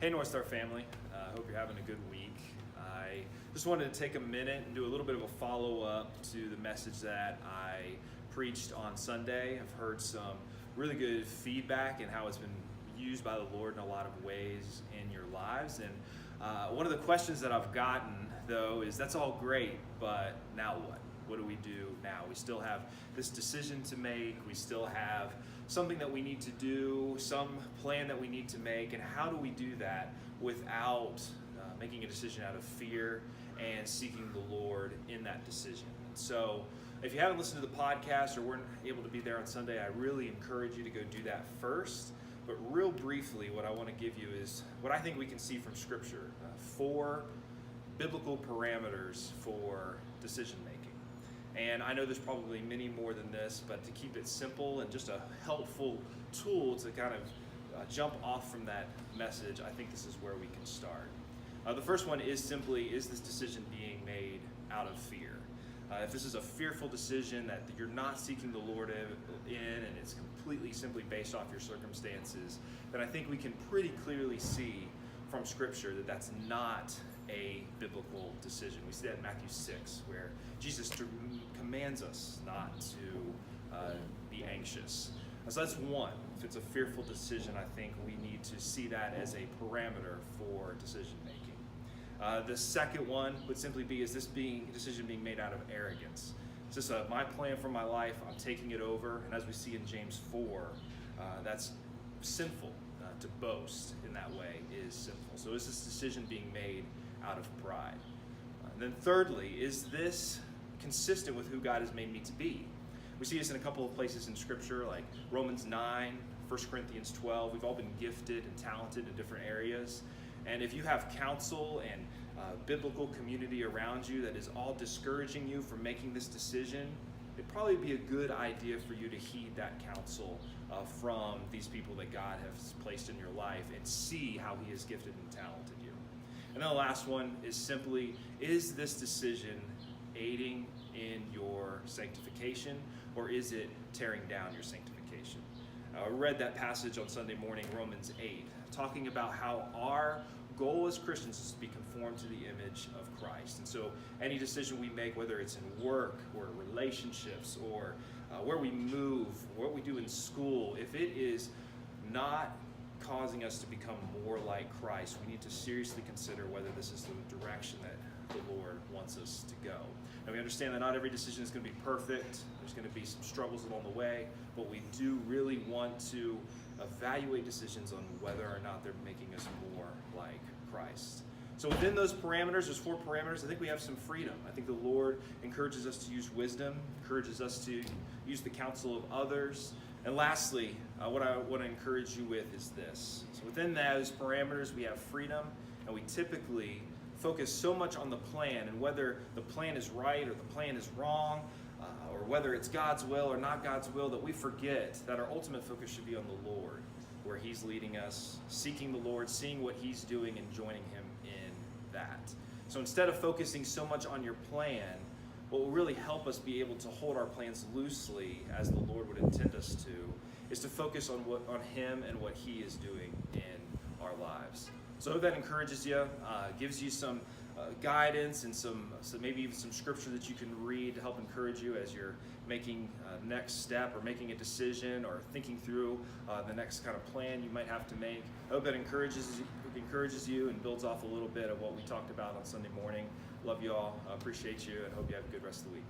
Hey Northstar family, I hope you're having a good week. I just wanted to take a minute and do a little bit of a follow-up to the message that I preached on Sunday. I've heard some really good feedback and how it's been used by the Lord in a lot of ways in your lives. And one of the questions that I've gotten though is, that's all great, but now what? What do we do now? We still have this decision to make. We still have something that we need to do, some plan that we need to make, and how do we do that without making a decision out of fear and seeking the Lord in that decision? So if you haven't listened to the podcast or weren't able to be there on Sunday, I really encourage you to go do that first. But real briefly, what I want to give you is what I think we can see from Scripture, 4 biblical parameters for decision making. And I know there's probably many more than this, but to keep it simple and just a helpful tool to kind of jump off from that message, I think this is where we can start. The first one is simply, is this decision being made out of fear? If this is a fearful decision that you're not seeking the Lord in and it's completely simply based off your circumstances, then I think we can pretty clearly see from Scripture that that's not a biblical decision. We see that in Matthew 6, where Jesus commands us not to be anxious. So that's one. If it's a fearful decision, I think we need to see that as a parameter for decision making. The second one would simply be, is this decision being made out of arrogance? Is this my plan for my life? I'm taking it over. And as we see in James 4, that's sinful. To boast in that way is sinful. So is this decision being made out of pride? And then thirdly, is this consistent with who God has made me to be? We see this in a couple of places in Scripture, like Romans 9, 1 Corinthians 12. We've all been gifted and talented in different areas. And if you have counsel and biblical community around you that is all discouraging you from making this decision, it'd probably be a good idea for you to heed that counsel from these people that God has placed in your life and see how He has gifted and talented you. And then the last one is simply, is this decision aiding in your sanctification, or is it tearing down your sanctification? I read that passage on Sunday morning, Romans 8, talking about how our goal as Christians is to be conformed to the image of Christ. And so any decision we make, whether it's in work or relationships or where we move, what we do in school, if it is not causing us to become more like Christ, we need to seriously consider whether this is the direction that the Lord wants us to go. And we understand that not every decision is going to be perfect. There's going to be some struggles along the way, but we do really want to evaluate decisions on whether or not they're making us more like Christ. So within those parameters, those 4 parameters, I think we have some freedom. I think the Lord encourages us to use wisdom, encourages us to use the counsel of others. And lastly, what I want to encourage you with is this. So within those parameters, we have freedom, and we typically focus so much on the plan and whether the plan is right or the plan is wrong, or whether it's God's will or not God's will, that we forget that our ultimate focus should be on the Lord, where He's leading us, seeking the Lord, seeing what He's doing and joining Him in that. So instead of focusing so much on your plan, what will really help us be able to hold our plans loosely as the Lord would intend us to, is to focus on Him and what He is doing in our lives. So I hope that encourages you, gives you some guidance and maybe even some scripture that you can read to help encourage you as you're making the next step or making a decision or thinking through the next kind of plan you might have to make. I hope that encourages you and builds off a little bit of what we talked about on Sunday morning. Love you all, appreciate you, and hope you have a good rest of the week.